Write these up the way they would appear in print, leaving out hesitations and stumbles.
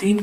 3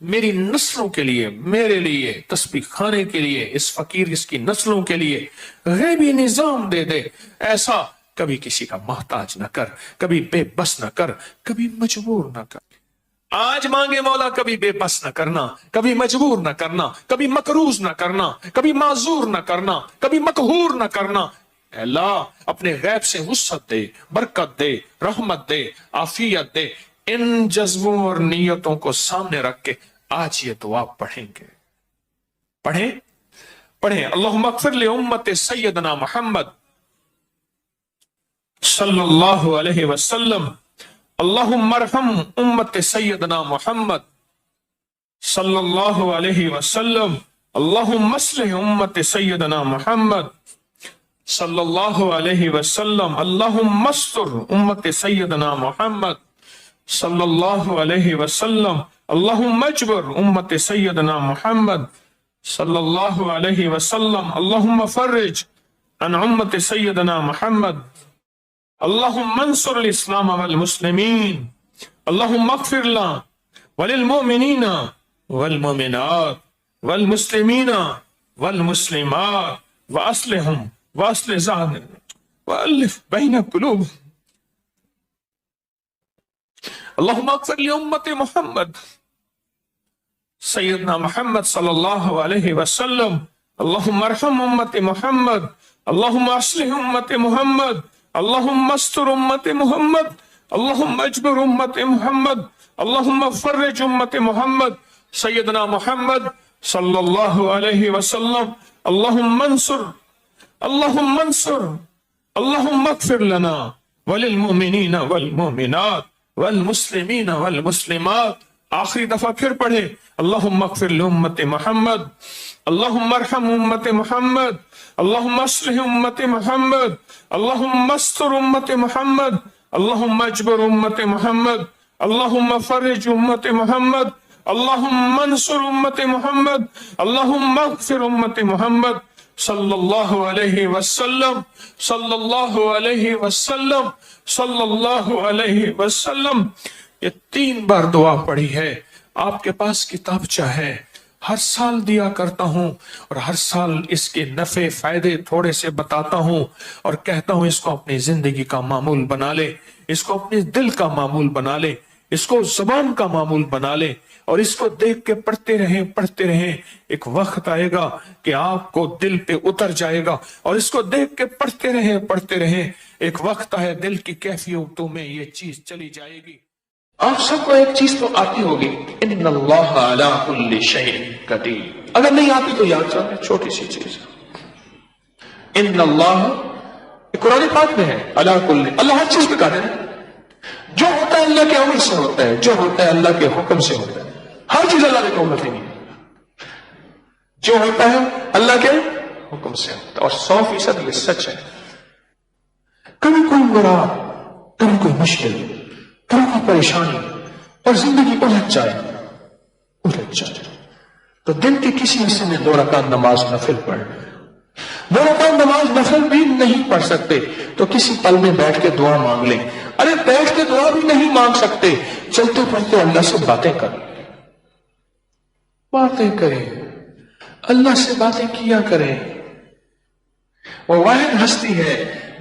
میری نسلوں کے لیے، میرے لیے، تسبیح خانے کے لیے، اس فقیر اس کی نسلوں کے لیے غیبی نظام دے دے، ایسا کبھی کسی کا محتاج نہ کر، کبھی بے بس نہ کر، کبھی مجبور نہ کر۔ آج مانگے مولا، کبھی بے بس نہ کرنا، کبھی مجبور نہ کرنا، کبھی مقروض نہ کرنا، کبھی معذور نہ کرنا، کبھی مقہور نہ کرنا۔ اے اللہ اپنے غیب سے وسعت دے، برکت دے، رحمت دے، عافیت دے۔ ان جذبوں اور نیتوں کو سامنے رکھ کے آج یہ دعا پڑھیں گے۔ پڑھیں اللہم اغفر لامت سیدنا محمد صلی اللہ علیہ وسلم، اللہم ارحم امت سیدنا محمد صلی اللہ علیہ وسلم، اللہم اصلح امت سیدنا محمد صلی اللہ علیہ وسلم، اللہم استر امت سیدنا محمد صلی اللہ علیہ وسلم، اللہم اجبر امت سیدنا محمد صلی اللہ علیہ وسلم، اللہم فرج عن امت سیدنا محمد، اللہم انصر الاسلام والمسلمین، اللہم اغفر لنا وللمؤمنین والمؤمنات والمسلمین والمسلمات واصلحهم واصلح ذاتهم والف بین قلوبهم۔ اللہم اغفر لامت محمد سیدنا محمد صلی اللہ علیہ وسلم، اللہم ارحم امت محمد، اللہم اصلح امت محمد، اللہم استر امت محمد، اللہم اجبر امت محمد، اللہم فرج امت محمد سیدنا محمد صلی اللہ علیہ وسلم، اللہم انصر، اللہم انصر، اللہم اغفر لنا وللمؤمنین والمؤمنات والمسلمین والمسلمات۔ آخری دفعہ پھر پڑھے اللہم اغفر لامت محمد، اللہم ارحم امت محمد، اللہم اصلح امت محمد، اللہم استر امت محمد، اللہم اجبر امت محمد، اللہم فرج امت محمد، اللہم انصر امت محمد، اللہم اغفر امت محمد صلی اللہ علیہ وسلم، صلی اللہ علیہ وسلم، صلی اللہ علیہ وسلم۔ یہ 3 بار دعا پڑھی ہے۔ آپ کے پاس کتابچہ ہے، ہر سال دیا کرتا ہوں اور ہر سال اس کے نفع فائدے تھوڑے سے بتاتا ہوں اور کہتا ہوں اس کو اپنی زندگی کا معمول بنا لے، اس کو اپنے دل کا معمول بنا لے، اس کو زبان کا معمول بنا لے اور اس کو دیکھ کے پڑھتے رہیں۔ ایک وقت آئے گا کہ آپ کو دل پہ اتر جائے گا اور اس کو دیکھ کے پڑھتے رہیں۔ ایک وقت آئے دل کی کیفیتوں میں یہ چیز چلی جائے گی۔ آپ سب کو ایک چیز تو آتی ہوگی، ان اللہ علی کل شیء قدیر۔ اگر نہیں آتی تو یاد رکھیں، چھوٹی سی چیز، ان اللہ، قرآن پاک میں ہے، علی کل، اللہ ہر چیز پہ قادر ہے۔ جو ہوتا ہے اللہ کے امر سے ہوتا ہے، جو ہوتا ہے اللہ کے حکم سے ہوتا ہے۔ ہر چیز اللہ کے حکم سے نہیں ہے، جو ہوتا ہے اللہ کے حکم سے ہوتا ہے، اور 100% یہ سچ ہے۔ کبھی کوئی مراد، کبھی کوئی مشکل، کبھی کوئی پریشانی اور زندگی الجھ جائے تو دن کے کسی حصے میں 2 رکعت نماز نفل پڑھ، 2 رکعت نماز نفل بھی نہیں پڑھ سکتے تو کسی پل میں بیٹھ کے دعا مانگ لیں۔ ارے بیٹھ کے دعا بھی نہیں مانگ سکتے، چلتے پھرتے اللہ سے باتیں کریں، اللہ سے باتیں کیا کریں۔ وہ واحد ہستی ہے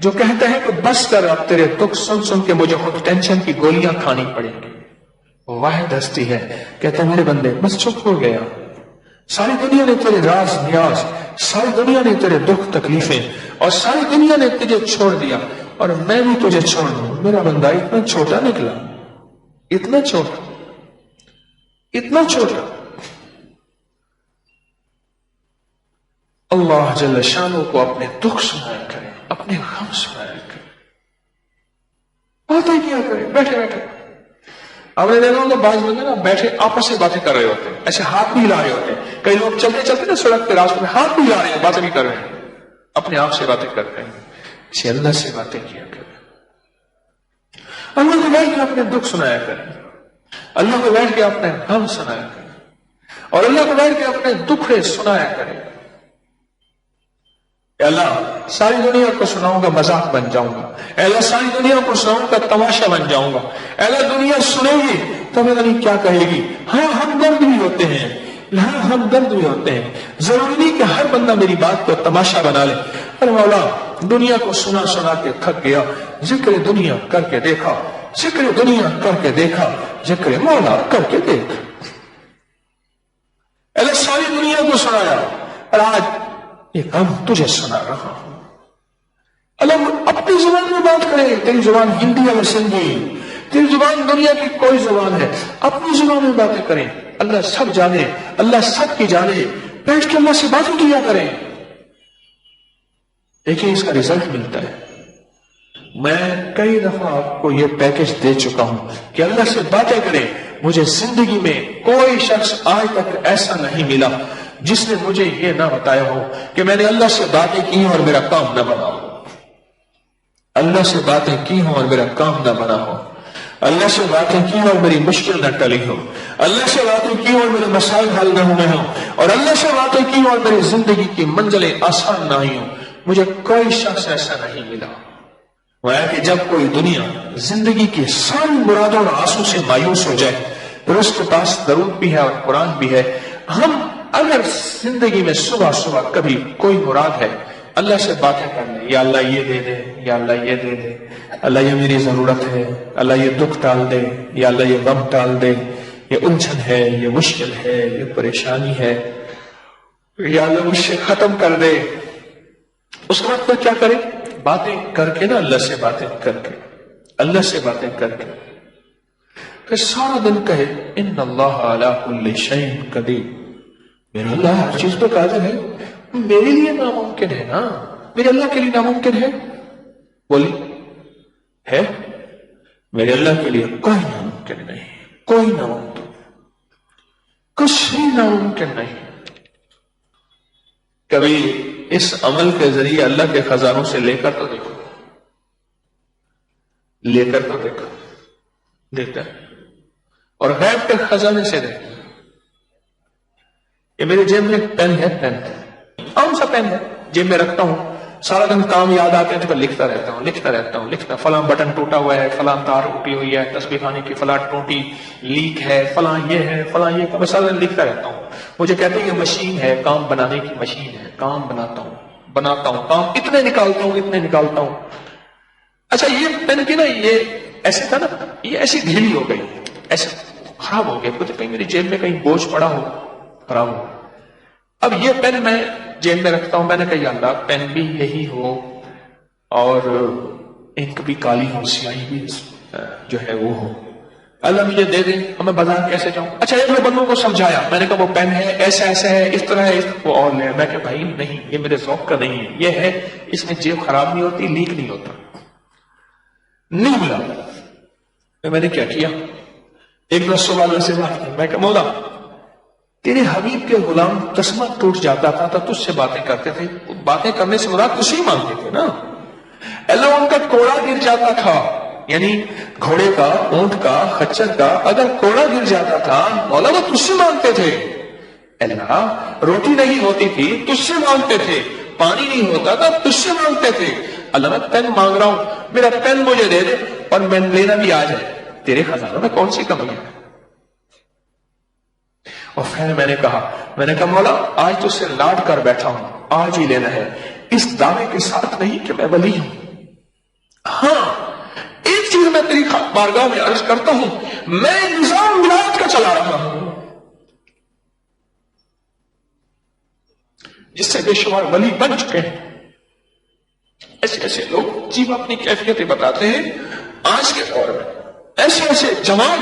جو کہتا ہے کہ بس کر، اب تیرے دکھ سن سن کے مجھے خود ٹینشن کی گولیاں کھانی پڑیں گی۔ وہ واحد ہستی ہے کہتا ہے میرے بندے بس چپ ہو گیا، ساری دنیا نے تیرے راز نیاز، ساری دنیا نے تیرے دکھ تکلیفیں اور ساری دنیا نے تجھے چھوڑ دیا اور میں بھی تجھے چھوڑ دوں۔ میرا بندہ اتنا چھوٹا نکلا، اتنا چھوٹا، اتنا چھوٹا۔ اللہ جل شانہ کو اپنے دکھ سنایا کریں، اپنے غم سنایا کریں، باتیں کیا کریں بیٹھے بیٹھے۔ آپ نے دیکھا ہوگا بعض لوگ نا بیٹھے آپس میں باتیں کر رہے ہوتے ہیں، ایسے ہاتھ بھی ہلا رہے ہوتے ہیں۔ کئی لوگ چلتے چلتے نا سڑک پہ راستے میں ہاتھ بھی ہلا رہے ہیں، باتیں بھی کر رہے ہیں، اپنے آپ سے باتیں کر رہے ہیں۔ اسے اللہ سے باتیں کیا کریں، اللہ کو بیٹھ کے اپنے دکھ سنایا کریں، اللہ کو بیٹھ کے اپنے غم سنایا کریں اور اللہ کو بیٹھ کے اپنے دکھڑے سنایا کریں۔ اے اللہ ساری دنیا کو سناؤں گا مذاق بن جاؤں گا، اے اللہ ساری دنیا کو سناؤں گا تماشا بن جاؤں گا، اے اللہ دنیا سنے گی تو پتہ نہیں کیا کہے گی. ہاں ہمدرد بھی ہوتے ہیں, ہاں ہمدرد بھی ہوتے ہیں. ضروری نہیں کہ ہر بندہ میری بات کو تماشا بنا لے. ارے مولا دنیا کو سنا سنا کے تھک گیا, ذکر دنیا کر کے دیکھا, ذکر دنیا کر کے دیکھا, ذکر مولا کر کے دیکھ. اللہ ساری دنیا کو سنایا اور آج یہ کام تجھے سنا رہا ہوں. اللہ اپنی زبان میں بات کرے, تیری زبان ہندی یا سندھی, تیری زبان دنیا کی کوئی زبان ہے, اپنی زبان میں باتیں کریں. اللہ سب جانے, اللہ سب کی جانے, بیٹھ کے اللہ سے باتیں کیا کریں. دیکھیں اس کا رزلٹ ملتا ہے. میں کئی دفعہ آپ کو یہ پیکج دے چکا ہوں کہ اللہ سے باتیں کریں. مجھے زندگی میں کوئی شخص آج تک ایسا نہیں ملا جس نے مجھے یہ نہ بتایا ہو کہ میں نے اللہ سے باتیں کی اور میرا کام نہ بنا ہو. اللہ سے باتیں کی ہوں اور میرا کام نہ بنا ہو. اللہ سے باتیں کی اور میری مشکل نہ ٹلی ہو. اللہ سے باتیں کی اور میرے مسائل حل نہ ہوئے ہوں. اور اللہ سے باتیں کی اور میری زندگی کی منزلیں آسان نہ ہوئی ہوں. مجھے کوئی شخص ایسا نہیں ملا. وہ ہے کہ جب کوئی دنیا زندگی کی ساری مرادوں اور آنسوں سے مایوس ہو جائے, پھر اس کے پاس درود بھی ہے اور قرآن بھی ہے. ہم اگر زندگی میں صبح صبح کبھی کوئی مراد ہے, اللہ سے باتیں کر لیں, یا اللہ یہ دے دے, یا اللہ یہ دے دے, اللہ یہ میری ضرورت ہے, اللہ یہ دکھ ٹال دے, یا اللہ یہ غم ٹال دے, یہ الجھن ہے, یہ مشکل ہے, یہ پریشانی ہے, یا اللہ مجھ سے ختم کر دے. اس کے بعد پھر کیا کرے؟ باتیں کر کے نا, اللہ سے باتیں کر کے, اللہ سے باتیں کر کے پھر سارا دن کہے ان اللہ علی کل شیء قدیر. میرا اللہ ہر چیز پہ قادر ہے. میرے لیے ناممکن ہے نا, میرے اللہ کے لیے ناممکن ہے؟ بولی ہے؟ میرے اللہ کے لیے کوئی ناممکن نہیں, کوئی ناممکن, کچھ بھی ناممکن نہیں. کبھی اس عمل کے ذریعے اللہ کے خزانوں سے لے کر تو دیکھو, لے کر تو دیکھو, دیکھتا ہے. اور غیب کے خزانے سے دیکھتا. یہ میرے جیب میں ایک پین ہے, پین عام سا پین ہے, جیب میں رکھتا ہوں. سارا دن کام یاد آتے ہیں تو لکھتا رہتا ہوں, لکھتا رہتا ہوں, لکھتا. فلاں بٹن ٹوٹا ہوا ہے, فلاں تار ٹوٹی ہوئی ہے, تسبیح خانے کی فلاں ٹوٹی لیک ہے, فلاں یہ ہے, فلاں یہ. میں سارا دن لکھتا رہتا ہوں. مجھے کہتے ہیں یہ مشین ہے, کام بنانے کی مشین ہے, کام بناتا ہوں, بناتا ہوں, کام اتنے نکالتا ہوں, اتنے نکالتا ہوں. اچھا یہ پین کی نا, یہ ایسے تھا نا, یہ ایسی ڈھیلی ہو گئی, ایسے خراب ہو گیا. کچھ کہیں میری جیب میں کہیں بوجھ پڑا ہو, خراب ہو. اب یہ پین میں جیب میں رکھتا ہوں. میں نے کہا یا اللہ پین بھی یہی ہو اور انک بھی کالی ہو, سیاہی بھی جو ہے وہ ہو. اللہ مجھے دے دیں, میں بازار کیسے جاؤں؟ اچھا ایک میں بندوں کو سمجھایا, میں نے کہا وہ پین ہے, ایسا ایسا ہے, اس طرح ہے, وہ اور لے. میں کہا بھائی نہیں, یہ میرے ذوق کا نہیں ہے, یہ ہے اس میں جیب خراب نہیں ہوتی, لیک نہیں ہوتا. نہیں ملا. میں نے کیا کیا, ایک دو سوال سے بات کی. میں کہا مولا تیرے حبیب کے غلام قسمہ ٹوٹ جاتا تھا تو تجھ سے باتیں کرتے تھے, باتیں کرنے سے مراد تجھ ہی مانگتے تھے نا. اللہ ان کا کوڑا گر جاتا تھا, یعنی گھوڑے کا, اونٹ کا, خچر کا اگر کوڑا گر جاتا تھا مولا وہ تجھ سے مانگتے تھے. اللہ روٹی نہیں ہوتی تھی تجھ سے مانگتے تھے, پانی نہیں ہوتا تھا تجھ سے مانگتے تھے. اللہ میں پین مانگ رہا ہوں, میرا پین مجھے دے دے اور میں لینا بھی آ جائے. تیرے خزانوں میں کون سی کمی ہے؟ اور پھر میں نے کہا مولا آج تو سے لاڈ کر بیٹھا ہوں, آج ہی لینا ہے, اس دعوے کے ساتھ نہیں کہ میں ولی ہوں. ہاں ایک چیز میں تیری بارگاہ میں عرض کرتا ہوں, میں نظام ولایت کا چلا رہا ہوں جس سے بے شمار ولی بن چکے ہیں. ایسے ایسے لوگ جیب اپنی کیفیتیں بتاتے ہیں آج کے دور میں, ایسے ایسے جوان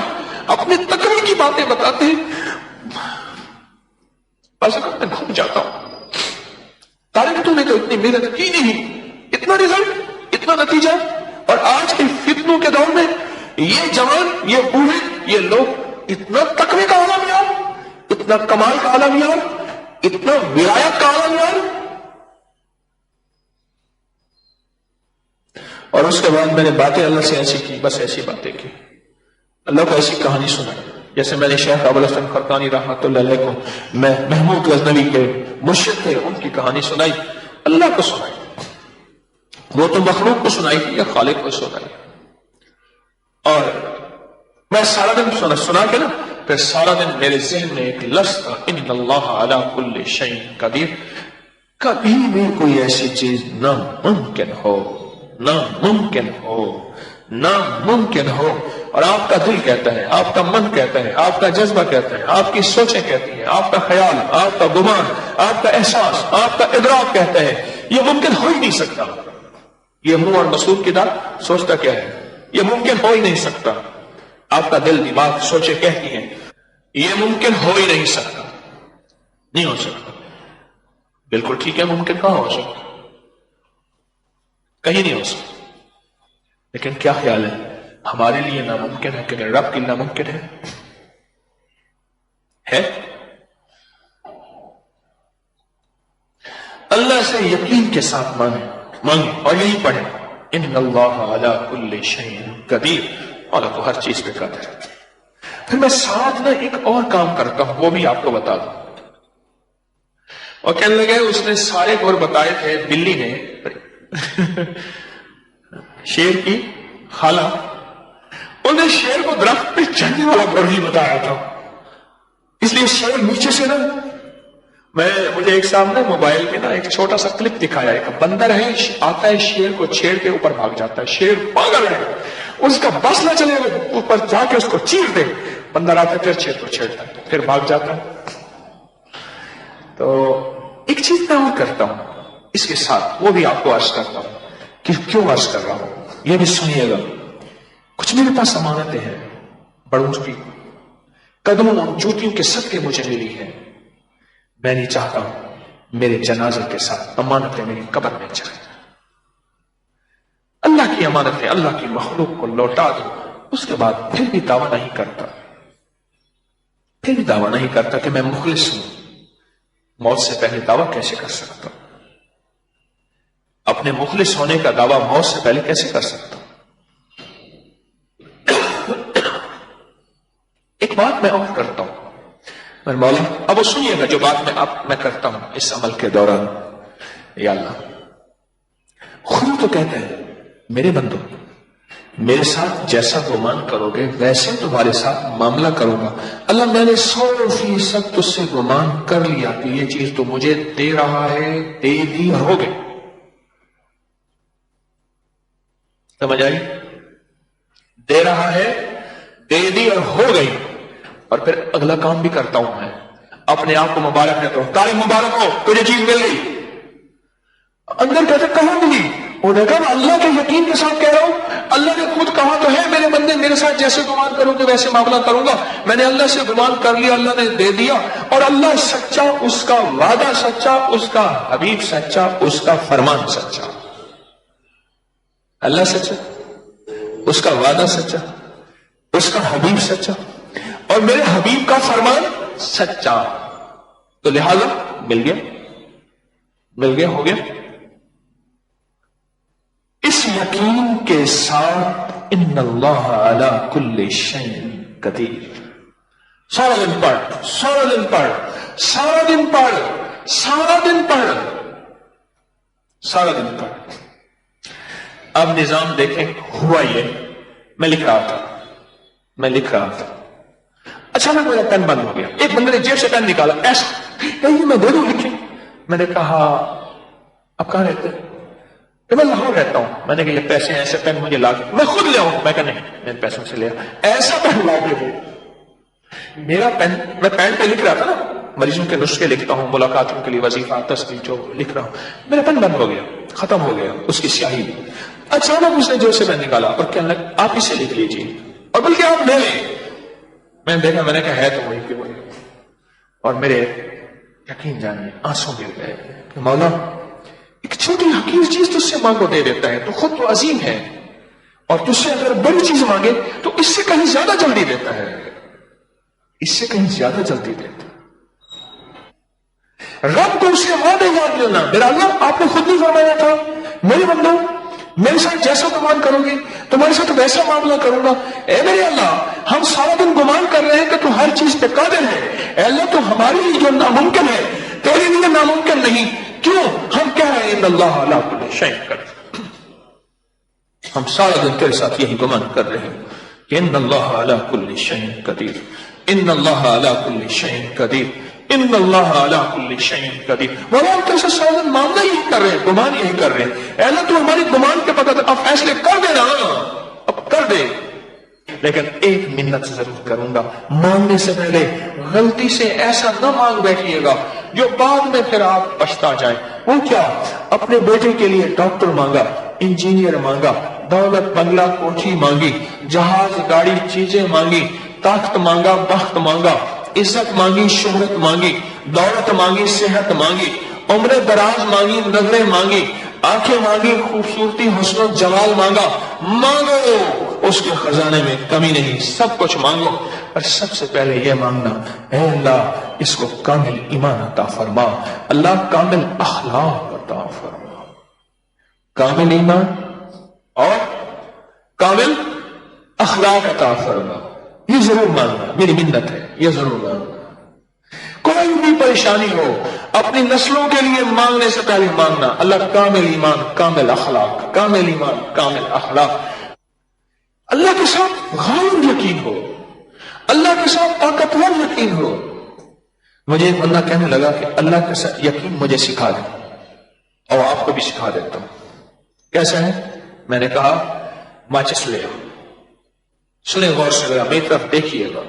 اپنے تقوی کی باتیں بتاتے ہیں. بس میں گھوم جاتا ہوں, طالب تو نے تو اتنی محنت کی نہیں, اتنا رزلٹ, اتنا نتیجہ. اور آج کے فتنوں کے دور میں یہ جوان, یہ بوڑھے, یہ لوگ اتنا تقوی کا عالم یار, اتنا کمال کا عالم یار, اتنا ولایت کا عالم یار. اور اس کے بعد میں نے باتیں اللہ سے ایسی کی, بس ایسی باتیں کی, اللہ کو ایسی کہانی سنائی. جیسے میں نے شیخ ابوالحسن خرقانی رحمۃ اللہ علیہ کو, میں محمود غزنوی کے مرشد تھے, ان کی کہانی سنائی, اللہ کو سنائی. وہ تو مخلوق کو سنائی تھی یا خالق کو سنائی. اور میں سارا دن سنا کے نا پھر سارا دن میرے ذہن میں ایک لفظ تھا، ان اللہ علی کل شیء قدیر. کبھی بھی کوئی ایسی چیز ناممکن ہو، ناممکن ہو، ناممکن ہو. اور آپ کا دل کہتا ہے، آپ کا من کہتا ہے، آپ کا جذبہ کہتا ہے، آپ کی سوچیں کہتی ہیں، آپ کا خیال، آپ کا گمان، آپ کا احساس، آپ کا ادراک کہتا ہے یہ ممکن ہو ہی نہیں سکتا. یہ منہ اور مسعود کی داد سوچتا کیا ہے؟ یہ ممکن ہو ہی نہیں سکتا. آپ کا دل، دماغ، سوچیں کہتی ہیں یہ ممکن ہو ہی نہیں سکتا، نہیں ہو سکتا. بالکل ٹھیک ہے، ممکن کہاں ہو سکتا؟ کہیں نہیں ہو سکتا. لیکن کیا خیال ہے ہمارے لیے ناممکن ہے کہ رب کے لیے ناممکن ہے؟ اللہ سے یقین کے ساتھ مانگیں اور یہی پڑھیں ان اللہ علی کل شیء قدیر. اللہ کو ہر چیز پہ قادر ہے. پھر میں ساتھ نہ ایک اور کام کرتا ہوں، وہ بھی آپ کو بتا دوں. اور کہنے لگے اس نے سارے گور بتائے تھے، بلی نے شیر کی خالہ، انہیں شیر کو درخت پہ چڑھنے والا گور ہی بتایا تھا. اس لیے شیر نیچے سے نا، مجھے ایک سامنے موبائل میں نا ایک چھوٹا سا کلپ دکھایا، ایک بندر ہے آتا ہے شیر کو چھیڑ کے اوپر بھاگ جاتا ہے. شیر پاگل ہے، اس کا بس نہ چلے اوپر جا کے اس کو چیر دے. بندر آتا ہے پھر شیر کو چھیڑتا ہے پھر بھاگ جاتا ہے. تو ایک چیز میں اور کرتا ہوں اس کے ساتھ، وہ بھی آپ کو عرض کرتا ہوں کہ کیوں عرض کر رہا ہوں، یہ بھی سنیے گا. کچھ میرے پاس امانتیں ہیں بڑوں کی، قدموں اور جوتیوں کے صدقے مجھے ملی ہے. میں نہیں چاہتا ہوں میرے جنازے کے ساتھ امانتیں میری قبر میں جائیں. اللہ کی امانت ہے، اللہ کی مخلوق کو لوٹا دو. اس کے بعد پھر بھی دعویٰ نہیں کرتا، پھر بھی دعویٰ نہیں کرتا کہ میں مخلص ہوں. موت سے پہلے دعویٰ کیسے کر سکتا ہوں؟ اپنے مخلص ہونے کا دعویٰ موت سے پہلے کیسے کر سکتا ہوں؟ ایک بات میں اور کرتا ہوں میرے مولا، اب وہ سنیے گا جو بات میں کرتا ہوں اس عمل کے دوران. یا اللہ، خود تو کہتے ہیں میرے بندو میرے ساتھ جیسا گمان کرو گے ویسے تمہارے ساتھ معاملہ کروں گا. اللہ میں نے 100% تجھ سے گمان کر لیا کہ یہ چیز تو مجھے دے رہا ہے، دے دی اور ہو گئی. سمجھ آئی؟ دے رہا ہے، دے دی اور ہو گئی. اور پھر اگلا کام بھی کرتا ہوں میں، اپنے آپ کو مبارک دیتا ہوں، تاریخ مبارک ہو تجھے چیز مل گئی. اندر کہتے کہاں ملی؟ انہوں نے کہا اللہ کے یقین کے ساتھ کہہ رہا ہوں، اللہ نے خود کہا تو ہے میرے بندے میرے ساتھ جیسے گمان کرو گے ویسے معاملہ کروں گا. میں نے اللہ سے گمان کر لیا، اللہ نے دے دیا. اور اللہ سچا، اس کا وعدہ سچا، اس کا حبیب سچا، اس کا فرمان سچا. اللہ سچا، اس کا وعدہ سچا، اس کا حبیب سچا، اور میرے حبیب کا فرمان سچا. تو لہذا مل گیا، ہو گیا. اس یقین کے ساتھ ان اللہ علی کل شیء قدیر. سارا دن پڑھ، سارا دن پڑھ، سارا دن پڑھ، سارا دن پڑھ، سارا دن پڑھ. اب نظام دیکھیں ہوا یہ، میں لکھ رہا تھا. اچھا میرا پین بند ہو گیا. ایک بندے نے جیب سے پین نکالا، ایسا میں دے دوں لکھیں. میں نے کہا اب کہاں رہتے؟ میں لاہور رہتا ہوں. میں نے کہا یہ پیسے ایسے پین مجھے لا کے میں خود لے آؤں. میں کہا نہیں، میں پیسوں سے لیا ایسا پین لا کے دے. میرا پین، میں پین پہ لکھ رہا تھا نا، مریضوں کے نسخے لکھتا ہوں، ملاقاتوں کے لیے وظیفہ تصویر جو لکھ رہا ہوں. میرا پین بند ہو گیا، ختم ہو گیا اس کی سیاہی. اچانک اس نے جو سے پین نکالا اور کہنے لگا آپ اسے لکھ لیجیے، اور بلکہ آپ لے لیں. میں نے دیکھا، میں نے کہا ہے تو وہی کہ وہی. اور میرے یقین جانیے آنسو گر گئے کہ مولا ایک چھوٹی حقیر چیز تجھ سے مانگو دے دیتا ہے، تو خود تو عظیم ہے، اور تجھ سے اگر بڑی چیز مانگے تو اس سے کہیں زیادہ جلدی دیتا ہے، اس سے کہیں زیادہ جلدی دیتا ہے. رب کو اس کے وعدے یاد لینا. میرا اللہ آپ نے خود نہیں فرمایا تھا میرے بندو میرے ساتھ جیسا گمان کرو گے تمہارے ساتھ ویسا معاملہ کروں گا. اے میرے اللہ، ہم سارا دن گمان کر رہے ہیں کہ تو ہر چیز پہ قادر ہے. اے اللہ، تو ہمارے لیے جو ناممکن ہے تیرے لیے ناممکن نہیں. کیوں؟ ہم کہہ رہے ہیں ان اللہ علی کل شیء قدیر. ہم سارا دن تیرے ساتھ یہی گمان کر رہے ہیں کہ ان اللہ علی کل شیء قدیر، ان اللہ علی کل شیء قدیر، ان اللہ علی کل شیء قدیر۔ مولا ہم تو سوال معاملہ یہی کر رہے ہیں، گمان یہی کر رہے ہیں، اے اللہ تو ہماری گمان کے پتہ اب فیصلے کر دے نا، اب کر دے۔ لیکن ایک منت ضرور کروں گا، مانگنے سے پہلے غلطی سے ایسا نہ مانگ بیٹھیے گا جو بعد میں پھر آپ پچھتا جائیں۔ وہ کیا؟ اپنے بیٹے کے لیے ڈاکٹر مانگا، انجینئر مانگا، دولت بنگلہ کوٹھی مانگی، جہاز گاڑی چیزیں مانگی، طاقت مانگا، بخت مانگا، عزت مانگی، شہرت مانگی، دولت مانگی، صحت مانگی، عمر دراز مانگی، نظریں مانگی، آنکھیں مانگی، خوبصورتی، حسن و جمال مانگا۔ مانگو، اس کے خزانے میں کمی نہیں، سب کچھ مانگو، اور سب سے پہلے یہ مانگنا، اے اللہ اس کو کامل ایمان عطا فرما، اللہ کامل اخلاق عطا فرما، کامل ایمان اور کامل اخلاق عطا فرما۔ یہ ضرور مانگنا، میری منت ہے، یہ ضرور مانگنا۔ کوئی بھی پریشانی ہو اپنی نسلوں کے لیے مانگنے سے پہلے مانگنا، اللہ کامل ایمان، کامل اخلاق، کامل ایمان، کامل اخلاق۔ اللہ کے ساتھ غالب یقین ہو، اللہ کے ساتھ طاقتور یقین ہو۔ مجھے ایک بندہ کہنے لگا کہ اللہ کے ساتھ یقین مجھے سکھا دے، اور آپ کو بھی سکھا دیتا ہوں۔ کیسا ہے؟ میں نے کہا ماچس لے آؤ۔ سنیں غور سے، لگا میری طرف دیکھیے گا۔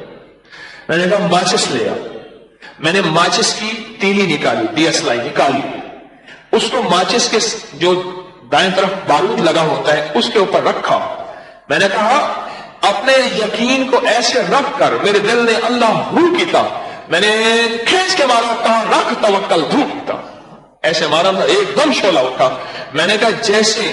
میں نے کہا ماچس لے آؤ۔ میں نے ماچس کی تیلی نکالی، DSLI نکالی، اس کو ماچس کے جو دائیں طرف بارود لگا ہوتا ہے اس کے اوپر رکھا۔ میں نے کہا اپنے یقین کو ایسے رکھ کر، میرے دل نے اللہ ہو کیتا، میں نے کھینچ کے مارا، کہا رکھ توکل ہو کیتا، ایسے مارا تھا، ایک دم شعلہ اٹھا۔ میں نے کہا جیسے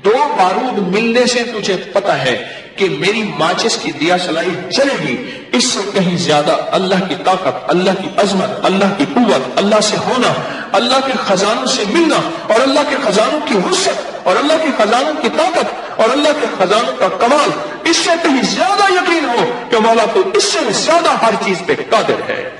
دو بارود ملنے سے تجھے پتہ ہے کہ میری ماچس کی DSLI چلے گی، اس سے کہیں زیادہ اللہ کی طاقت، اللہ کی عظمت، اللہ کی قوت، اللہ سے ہونا، اللہ کے خزانوں سے ملنا، اور اللہ کے خزانوں کی وسعت، اور اللہ کے خزانوں کی طاقت، اور اللہ کے خزانوں کا کمال، اس سے کہیں زیادہ یقین ہو کہ مولا تو اس سے زیادہ ہر چیز پہ قادر ہے۔